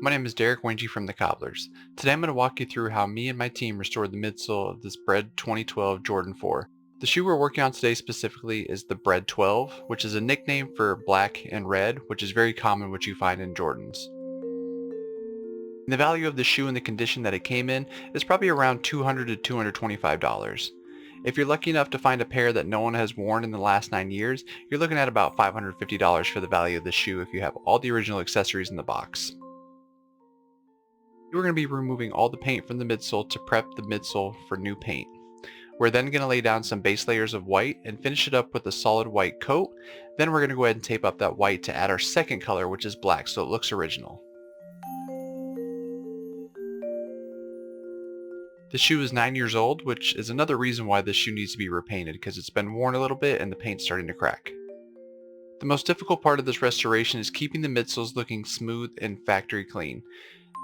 My name is Derek Wangy from the Cobblers. Today I'm going to walk you through how me and my team restored the midsole of this Bred 2012 Jordan 4. The shoe we're working on today specifically is the Bred 12, which is a nickname for black and red, which is very common what you find in Jordans. And the value of the shoe and the condition that it came in is probably around $200 to $225. If you're lucky enough to find a pair that no one has worn in the last 9 years, you're looking at about $550 for the value of the shoe if you have all the original accessories in the box. We're going to be removing all the paint from the midsole to prep the midsole for new paint. We're then going to lay down some base layers of white and finish it up with a solid white coat. Then we're going to go ahead and tape up that white to add our second color, which is black, so it looks original. The shoe is 9 years old, which is another reason why this shoe needs to be repainted, because it's been worn a little bit and the paint's starting to crack. The most difficult part of this restoration is keeping the midsoles looking smooth and factory clean.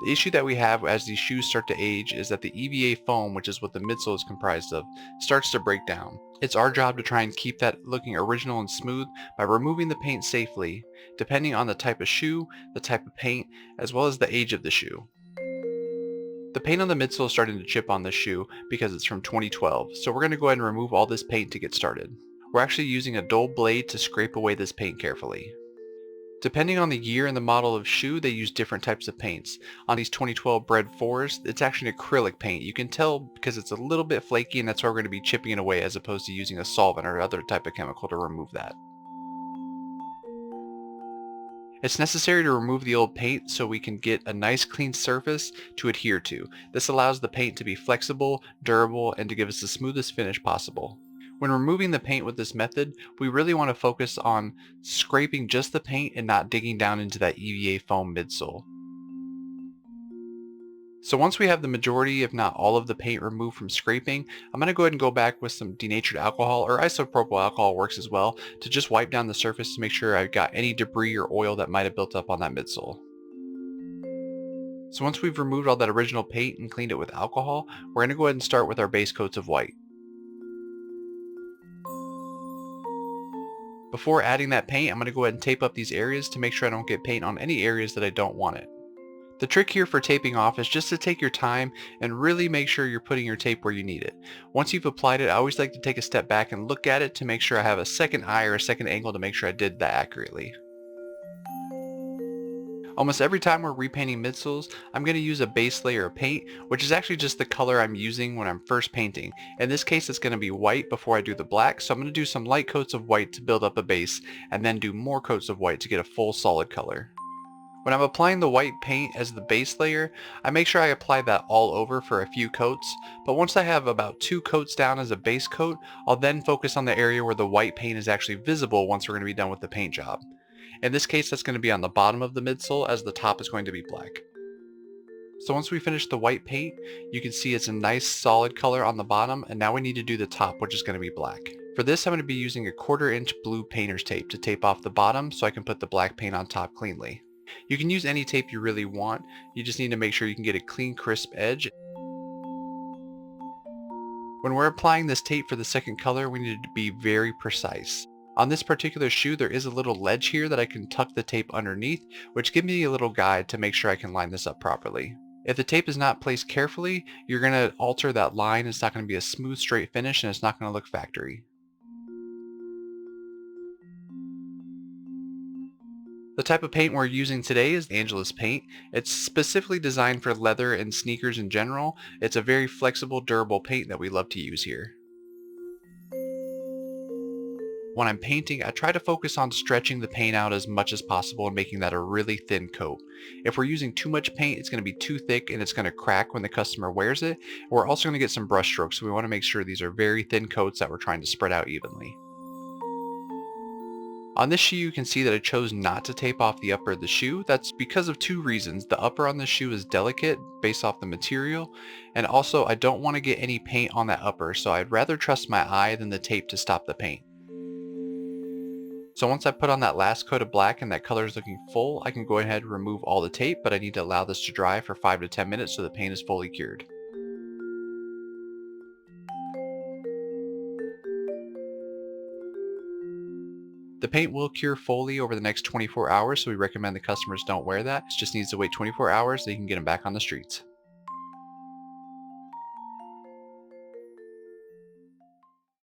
The issue that we have as these shoes start to age is that the EVA foam, which is what the midsole is comprised of, starts to break down. It's our job to try and keep that looking original and smooth by removing the paint safely, depending on the type of shoe, the type of paint, as well as the age of the shoe. The paint on the midsole is starting to chip on the shoe because it's from 2012, so we're going to go ahead and remove all this paint to get started. We're actually using a dull blade to scrape away this paint carefully. Depending on the year and the model of shoe, they use different types of paints. On these 2012 Bred 4s, it's actually an acrylic paint. You can tell because it's a little bit flaky, and that's why we're going to be chipping it away as opposed to using a solvent or other type of chemical to remove that. It's necessary to remove the old paint so we can get a nice clean surface to adhere to. This allows the paint to be flexible, durable, and to give us the smoothest finish possible. When removing the paint with this method, we really want to focus on scraping just the paint and not digging down into that EVA foam midsole. So once we have the majority, if not all of the paint removed from scraping, I'm going to go ahead and go back with some denatured alcohol, or isopropyl alcohol works as well, to just wipe down the surface to make sure I've got any debris or oil that might have built up on that midsole. So once we've removed all that original paint and cleaned it with alcohol, we're going to go ahead and start with our base coats of white. Before adding that paint, I'm going to go ahead and tape up these areas to make sure I don't get paint on any areas that I don't want it. The trick here for taping off is just to take your time and really make sure you're putting your tape where you need it. Once you've applied it, I always like to take a step back and look at it to make sure I have a second eye or a second angle to make sure I did that accurately. Almost every time we're repainting midsoles, I'm going to use a base layer of paint, which is actually just the color I'm using when I'm first painting. In this case, it's going to be white before I do the black, so I'm going to do some light coats of white to build up a base, and then do more coats of white to get a full solid color. When I'm applying the white paint as the base layer, I make sure I apply that all over for a few coats, but once I have about 2 coats down as a base coat, I'll then focus on the area where the white paint is actually visible once we're going to be done with the paint job. In this case, that's going to be on the bottom of the midsole, as the top is going to be black. So once we finish the white paint, you can see it's a nice solid color on the bottom, and now we need to do the top, which is going to be black. For this, I'm going to be using a 1/4 inch blue painter's tape to tape off the bottom so I can put the black paint on top cleanly. You can use any tape you really want, you just need to make sure you can get a clean, crisp edge. When we're applying this tape for the second color, we need to be very precise. On this particular shoe, there is a little ledge here that I can tuck the tape underneath, which gives me a little guide to make sure I can line this up properly. If the tape is not placed carefully, you're going to alter that line. It's not going to be a smooth, straight finish, and it's not going to look factory. The type of paint we're using today is Angelus paint. It's specifically designed for leather and sneakers in general. It's a very flexible, durable paint that we love to use here. When I'm painting, I try to focus on stretching the paint out as much as possible and making that a really thin coat. If we're using too much paint, it's going to be too thick and it's going to crack when the customer wears it. We're also going to get some brush strokes, so we want to make sure these are very thin coats that we're trying to spread out evenly. On this shoe, you can see that I chose not to tape off the upper of the shoe. That's because of 2 reasons. The upper on the shoe is delicate based off the material, and also I don't want to get any paint on that upper, so I'd rather trust my eye than the tape to stop the paint. So once I put on that last coat of black and that color is looking full, I can go ahead and remove all the tape, but I need to allow this to dry for 5 to 10 minutes so the paint is fully cured. The paint will cure fully over the next 24 hours, so we recommend the customers don't wear that. It just needs to wait 24 hours so you can get them back on the streets.